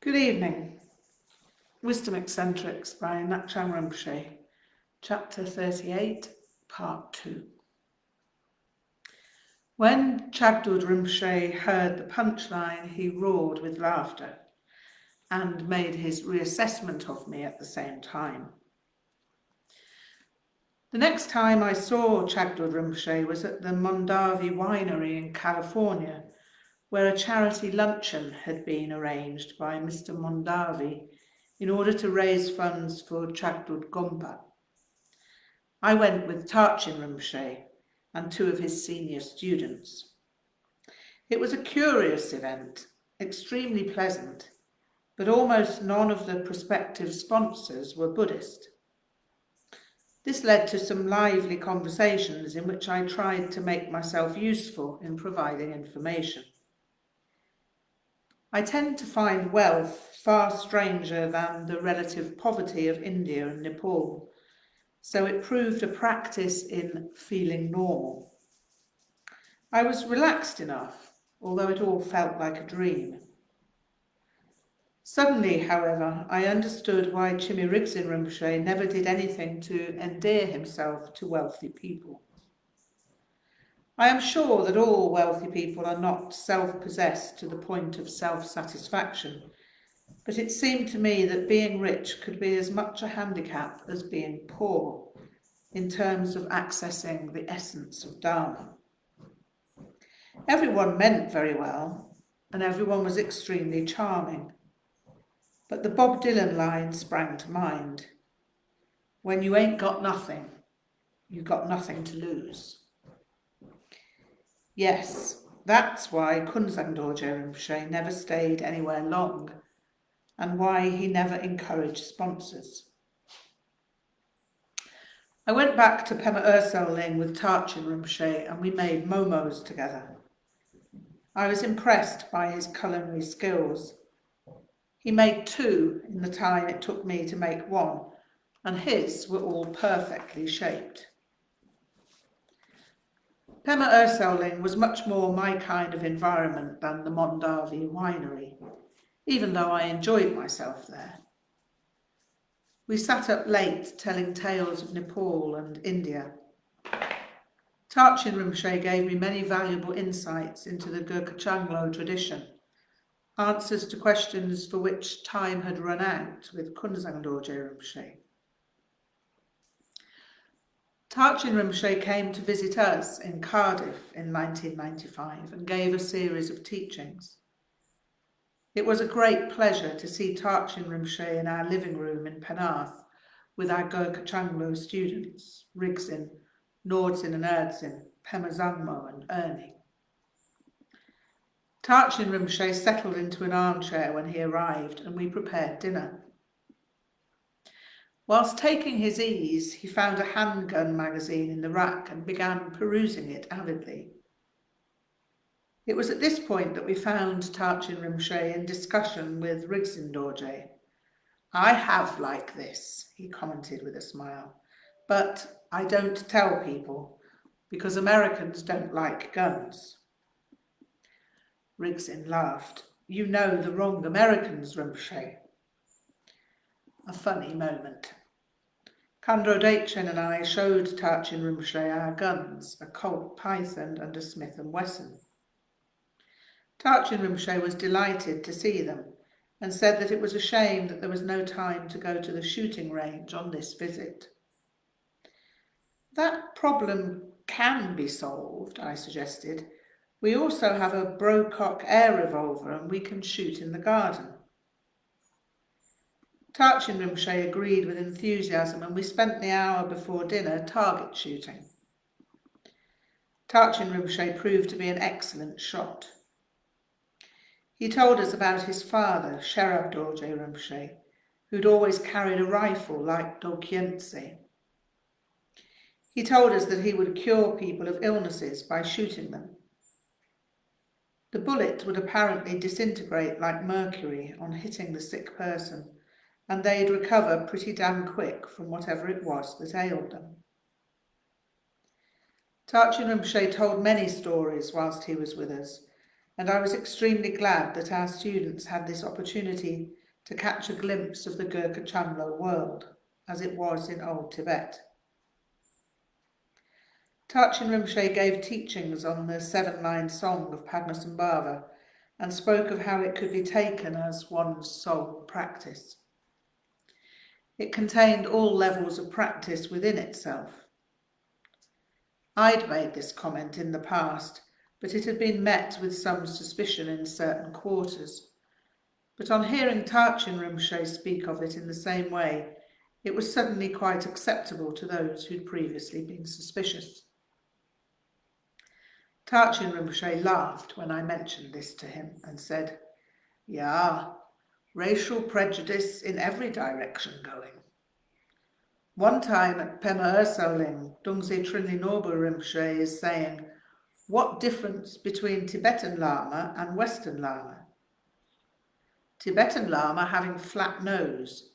Good evening. Wisdom Eccentrics by Ngak'chang Rinpoche, Chapter 38, Part 2. When Chhi'méd Rinpoche heard the punchline, he roared with laughter and made his reassessment of me at the same time. The next time I saw Chhi'méd Rinpoche was at the Mondavi winery in California, where a charity luncheon had been arranged by Mr. Mondavi in order to raise funds for Chhi'méd Gompa. I went with Dzogchen Rinpoche and two of his senior students. It was a curious event, extremely pleasant, but almost none of the prospective sponsors were Buddhist. This led to some lively conversations in which I tried to make myself useful in providing information. I tend to find wealth far stranger than the relative poverty of India and Nepal, so it proved a practice in feeling normal. I was relaxed enough, although it all felt like a dream. Suddenly, however, I understood why Chhi'méd Rig'dzin Rinpoche never did anything to endear himself to wealthy people. I am sure that all wealthy people are not self-possessed to the point of self-satisfaction, but it seemed to me that being rich could be as much a handicap as being poor, in terms of accessing the essence of Dharma. Everyone meant very well, and everyone was extremely charming. But the Bob Dylan line sprang to mind. When you ain't got nothing, you've got nothing to lose. Yes, that's why Künzang Dorje Rinpoche never stayed anywhere long, and why he never encouraged sponsors. I went back to Purveying with Dzogchen Rinpoche and we made momos together. I was impressed by his culinary skills. He made two in the time it took me to make one, and his were all perfectly shaped. Purveying was much more my kind of environment than the Mondavi winery, even though I enjoyed myself there. We sat up late telling tales of Nepal and India. Dzogchen Rinpoche gave me many valuable insights into the Ngak'chang tradition, answers to questions for which time had run out with Künzang Dorje Rinpoche. Dzogchen Rinpoche came to visit us in Cardiff in 1995 and gave a series of teachings. It was a great pleasure to see Dzogchen Rinpoche in our living room in Penarth with our Ngak'chang students, Rig'dzin, Nordzin and Erdzin, Pema Wangmo and Ernie. Dzogchen Rinpoche settled into an armchair when he arrived and we prepared dinner. Whilst taking his ease, he found a handgun magazine in the rack and began perusing it avidly. It was at this point that we found Dzogchen Rinpoche in discussion with Rig'dzin Dorje. I have like this, he commented with a smile, but I don't tell people because Americans don't like guns. Rig'dzin laughed. You know the wrong Americans, Rinpoche. A funny moment. Kandro Dzogchen and I showed Dzogchen Rinpoche our guns, a Colt Python and a Smith & Wesson. Dzogchen Rinpoche was delighted to see them and said that it was a shame that there was no time to go to the shooting range on this visit. That problem can be solved, I suggested. We also have a Brocock air revolver and we can shoot in the garden. Dzogchen Rinpoche agreed with enthusiasm and we spent the hour before dinner target shooting. Dzogchen Rinpoche proved to be an excellent shot. He told us about his father, Chhi'méd Dorje Rinpoche, who'd always carried a rifle like Dzogchen. He told us that he would cure people of illnesses by shooting them. The bullet would apparently disintegrate like mercury on hitting the sick person, and they'd recover pretty damn quick from whatever it was that ailed them. Dzogchen Rinpoche told many stories whilst he was with us, and I was extremely glad that our students had this opportunity to catch a glimpse of the Ngak'chang world, as it was in Old Tibet. Dzogchen Rinpoche gave teachings on the 7-line song of Padmasambhava and spoke of how it could be taken as one's sole practice. It contained all levels of practice within itself. I'd made this comment in the past, but it had been met with some suspicion in certain quarters. But on hearing Dzogchen Rinpoche speak of it in the same way, it was suddenly quite acceptable to those who'd previously been suspicious. Dzogchen Rinpoche laughed when I mentioned this to him and said, "Yeah, racial prejudice in every direction going. One time at Pema Ursaling, Dungse Trinli Norbu Rinpoche is saying, what difference between Tibetan Lama and Western Lama? Tibetan Lama having flat nose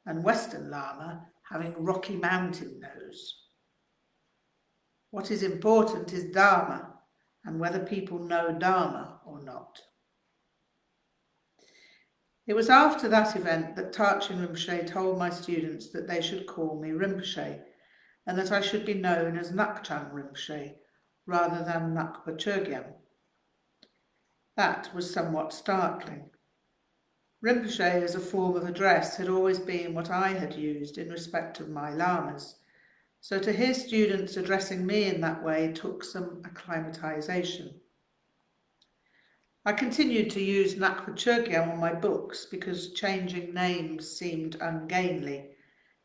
and Western Lama having rocky mountain nose. What is important is Dharma and whether people know Dharma or not." It was after that event that Dzogchen Rinpoche told my students that they should call me Rinpoche and that I should be known as Ngak'chang Rinpoche rather than Ngakpa Chögyam. That was somewhat startling. Rinpoche as a form of address had always been what I had used in respect of my lamas, so to hear students addressing me in that way took some acclimatization. I continued to use Ngakpa Chögyam on my books because changing names seemed ungainly,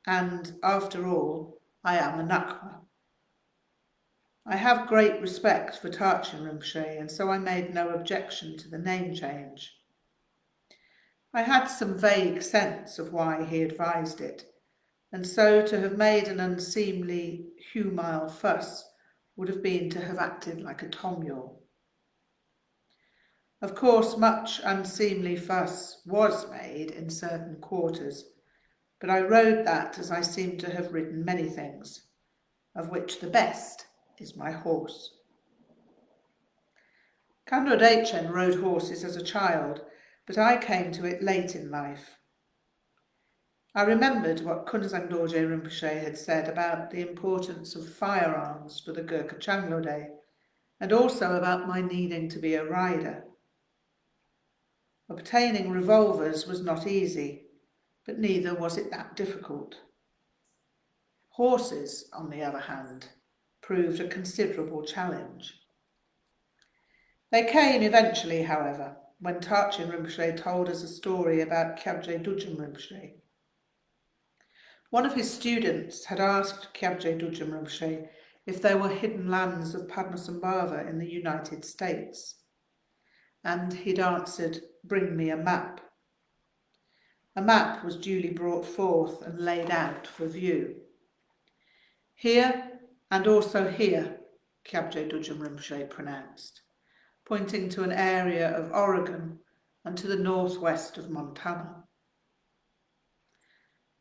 and after all, I am a Ngakma. I have great respect for Dzogchen Rinpoche, and so I made no objection to the name change. I had some vague sense of why he advised it, and so to have made an unseemly, humile fuss would have been to have acted like a tomyol. Of course, much unseemly fuss was made in certain quarters, but I rode that as I seem to have ridden many things, of which the best is my horse. Kandro Dechen rode horses as a child, but I came to it late in life. I remembered what Künzang Dorje Rinpoche had said about the importance of firearms for the Ngak'chang Rinpoche, and also about my needing to be a rider. Obtaining revolvers was not easy, but neither was it that difficult. Horses, on the other hand, proved a considerable challenge. They came eventually, however, when Dzogchen Rinpoche told us a story about Chhi'méd Rig'dzin Rinpoche. One of his students had asked Chhi'méd Rig'dzin Rinpoche if there were hidden lands of Padmasambhava in the United States, and he'd answered, "Bring me a map." A map was duly brought forth and laid out for view. "Here and also here," Chhi'méd Rig'dzin Rinpoche pronounced, pointing to an area of Oregon and to the northwest of Montana.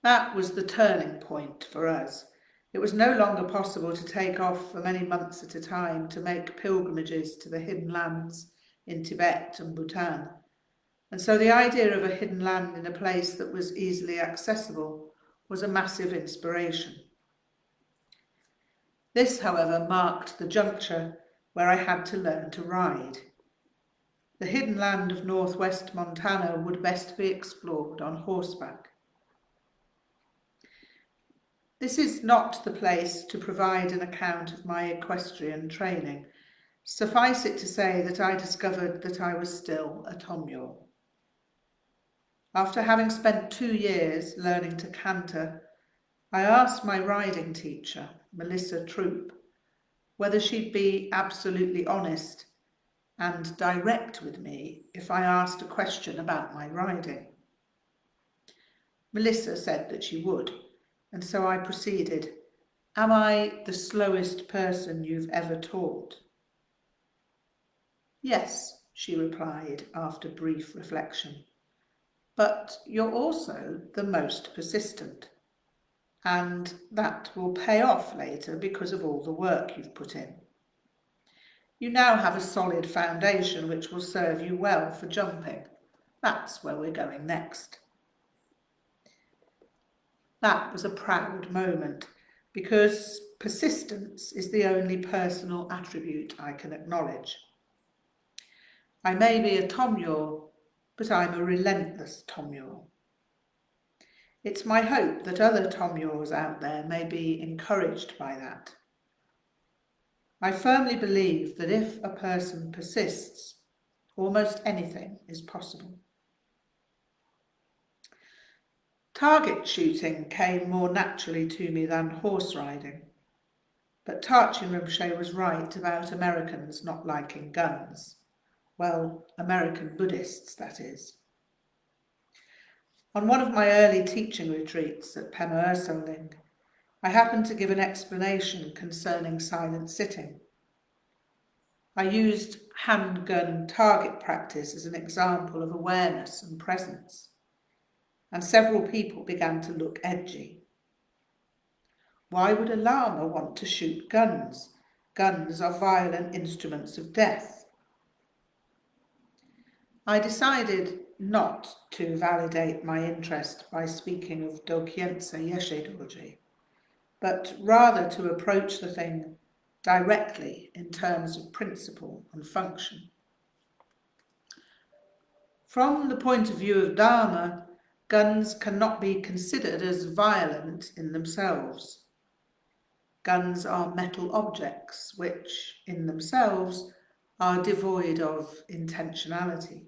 That was the turning point for us. It was no longer possible to take off for many months at a time to make pilgrimages to the hidden lands in Tibet and Bhutan, and so the idea of a hidden land in a place that was easily accessible was a massive inspiration. This, however, marked the juncture where I had to learn to ride. The hidden land of northwest Montana would best be explored on horseback. This is not the place to provide an account of my equestrian training. Suffice it to say that I discovered that I was still a tomyol. After having spent 2 years learning to canter, I asked my riding teacher, Melissa Troop, whether she'd be absolutely honest and direct with me if I asked a question about my riding. Melissa said that she would, and so I proceeded. "Am I the slowest person you've ever taught?" "Yes," she replied after brief reflection, "but you're also the most persistent, and that will pay off later because of all the work you've put in." You now have a solid foundation which will serve you well for jumping. That's where we're going next. That was a proud moment, because persistence is the only personal attribute I can acknowledge. I may be a Tomyor, but I'm a relentless Tomyor. It's my hope that other Tomyors out there may be encouraged by that. I firmly believe that if a person persists, almost anything is possible. Target shooting came more naturally to me than horse riding, but Dorje Rinpoche was right about Americans not liking guns. Well, American Buddhists, that is. On one of my early teaching retreats at Pema Ursoling, I happened to give an explanation concerning silent sitting. I used handgun target practice as an example of awareness and presence, and several people began to look edgy. Why would a Lama want to shoot guns? Guns are violent instruments of death. I decided not to validate my interest by speaking of Dokyensa Yeshe Dorje, but rather to approach the thing directly in terms of principle and function. From the point of view of Dharma, guns cannot be considered as violent in themselves. Guns are metal objects which, in themselves, are devoid of intentionality.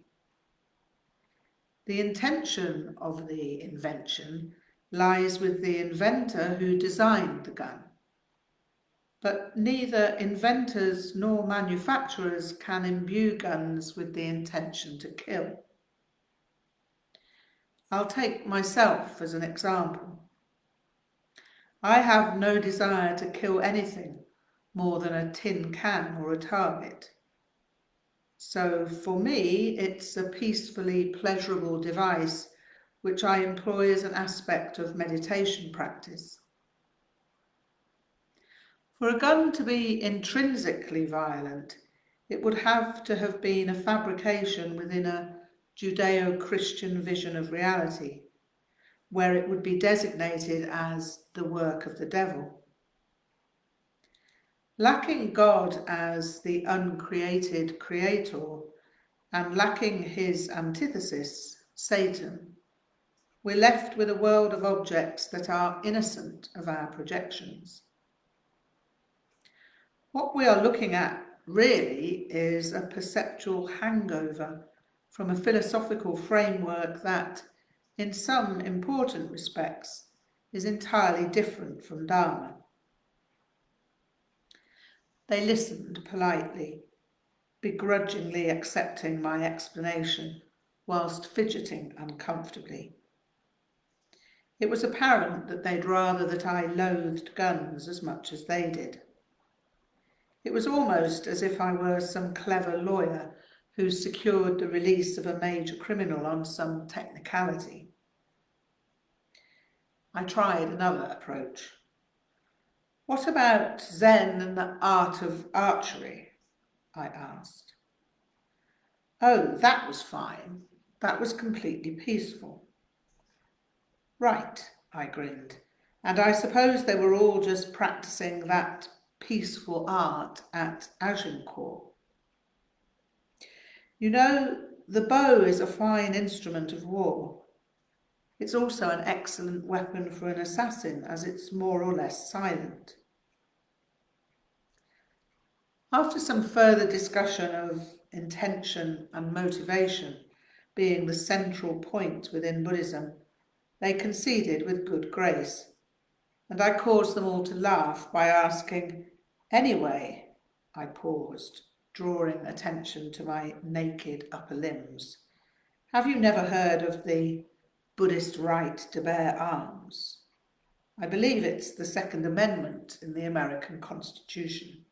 The intention of the invention lies with the inventor who designed the gun. But neither inventors nor manufacturers can imbue guns with the intention to kill. I'll take myself as an example. I have no desire to kill anything more than a tin can or a target. So for me, it's a peacefully pleasurable device which I employ as an aspect of meditation practice. For a gun to be intrinsically violent, it would have to have been a fabrication within a Judeo-Christian vision of reality, where it would be designated as the work of the devil. Lacking God as the uncreated creator and lacking his antithesis, Satan, we're left with a world of objects that are innocent of our projections. What we are looking at really is a perceptual hangover from a philosophical framework that, in some important respects, is entirely different from Dharma. They listened politely, begrudgingly accepting my explanation, whilst fidgeting uncomfortably. It was apparent that they'd rather that I loathed guns as much as they did. It was almost as if I were some clever lawyer who secured the release of a major criminal on some technicality. I tried another approach. What about Zen and the art of archery? I asked. Oh, that was fine. That was completely peaceful. Right, I grinned. And I suppose they were all just practicing that peaceful art at Agincourt. You know, the bow is a fine instrument of war. It's also an excellent weapon for an assassin, as it's more or less silent. After some further discussion of intention and motivation being the central point within Buddhism, they conceded with good grace, and I caused them all to laugh by asking, "Anyway," I paused, drawing attention to my naked upper limbs, "have you never heard of the Buddhist right to bear arms? I believe it's the Second Amendment in the American Constitution."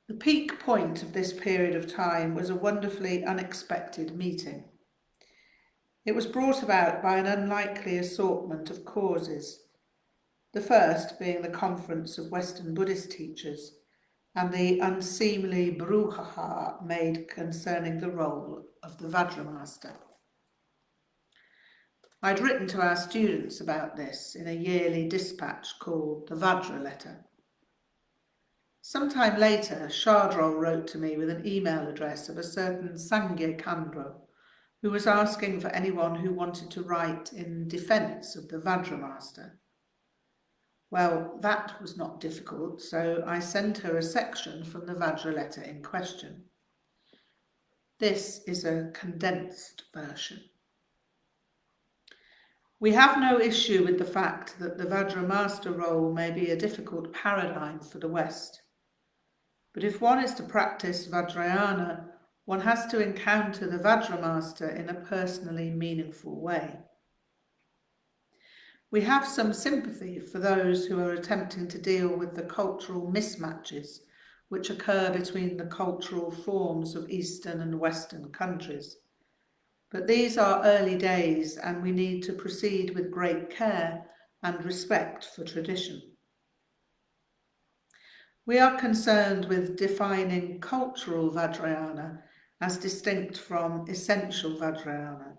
The peak point of this period of time was a wonderfully unexpected meeting. It was brought about by an unlikely assortment of causes, the first being the conference of Western Buddhist teachers, and the unseemly brouhaha made concerning the role of the Vajra master. I'd written to our students about this in a yearly dispatch called the Vajra Letter. Sometime later, Shardrol wrote to me with an email address of a certain Sangye Khandro, who was asking for anyone who wanted to write in defence of the Vajra master. Well, that was not difficult, so I sent her a section from the Vajra letter in question. This is a condensed version. We have no issue with the fact that the Vajra master role may be a difficult paradigm for the West. But if one is to practice Vajrayana, one has to encounter the Vajra master in a personally meaningful way. We have some sympathy for those who are attempting to deal with the cultural mismatches which occur between the cultural forms of Eastern and Western countries. But these are early days, and we need to proceed with great care and respect for tradition. We are concerned with defining cultural Vajrayana as distinct from essential Vajrayana,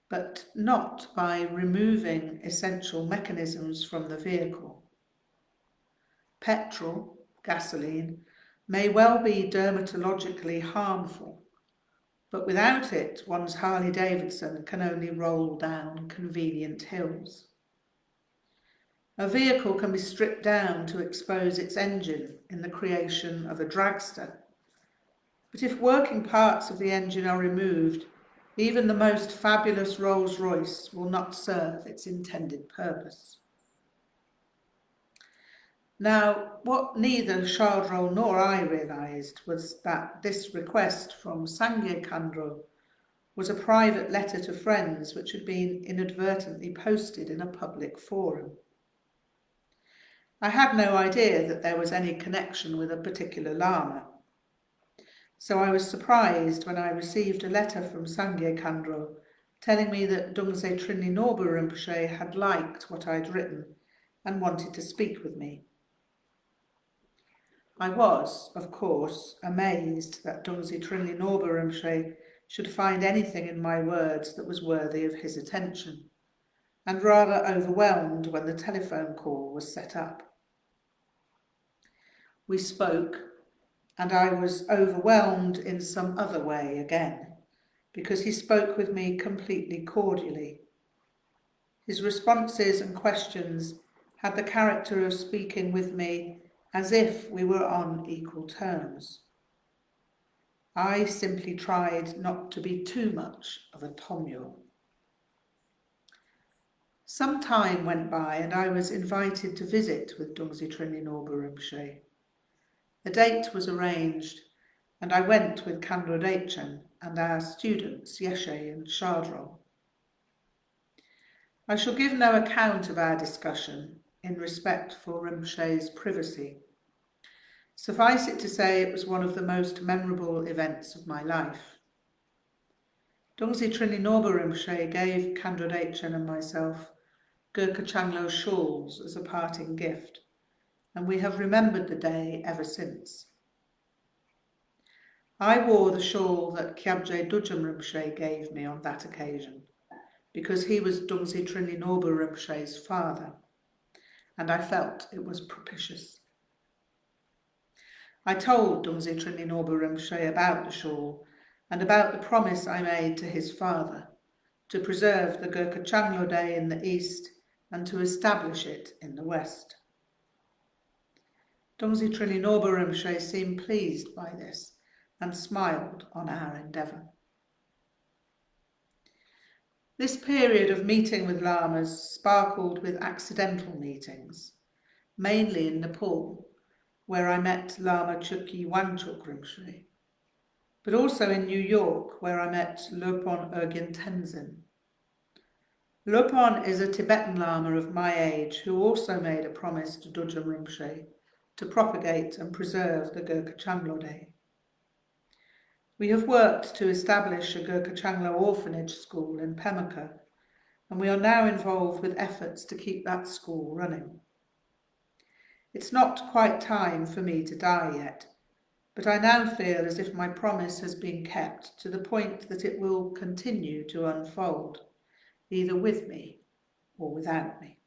but not by removing essential mechanisms from the vehicle. Petrol, gasoline, may well be dermatologically harmful, but without it, one's Harley-Davidson can only roll down convenient hills. A vehicle can be stripped down to expose its engine in the creation of a dragster, but if working parts of the engine are removed, even the most fabulous Rolls-Royce will not serve its intended purpose. Now, what neither Shardrol nor I realised was that this request from Sangye Khandro was a private letter to friends which had been inadvertently posted in a public forum. I had no idea that there was any connection with a particular Lama, so I was surprised when I received a letter from Sangye Khandro telling me that Dungse Trinni Norbu Rinpoche had liked what I'd written and wanted to speak with me. I was, of course, amazed that Dungse Trinni Norbu Rinpoche should find anything in my words that was worthy of his attention, and rather overwhelmed when the telephone call was set up. We spoke, and I was overwhelmed in some other way again, because he spoke with me completely cordially. His responses and questions had the character of speaking with me as if we were on equal terms. I simply tried not to be too much of a tomyo. Some time went by and I was invited to visit with Dungse Trinni Norbu Rinpoche. A date was arranged and I went with Khandro Dzogchen and our students Yeshe and Shardrol. I shall give no account of our discussion in respect for Rinpoche's privacy. Suffice it to say it was one of the most memorable events of my life. Dungse Trinni Norbu Rinpoche gave Khandro Dzogchen and myself Ngak'chang shawls as a parting gift, and we have remembered the day ever since. I wore the shawl that Kyabje Dudjom Rinpoche gave me on that occasion, because he was Dungse Trinni Norbu Rinpoche's father, and I felt it was propitious. I told Dungse Trinni Norbu Rinpoche about the shawl and about the promise I made to his father to preserve the Ngak'chang Rinpoche in the east and to establish it in the west. Dungse Trinni Norbu Rinpoche seemed pleased by this and smiled on our endeavour. This period of meeting with Lamas sparkled with accidental meetings, mainly in Nepal, where I met Lama Chukyi Wangchuk Rinpoche, but also in New York, where I met Lopon Urgyen Tenzin. Lopon is a Tibetan Lama of my age who also made a promise to Dudjom Rinpoche to propagate and preserve the Ngak'chang Rinpoche. We have worked to establish a Ngak'chang orphanage school in Pemaka, and we are now involved with efforts to keep that school running. It's not quite time for me to die yet, but I now feel as if my promise has been kept to the point that it will continue to unfold, either with me or without me.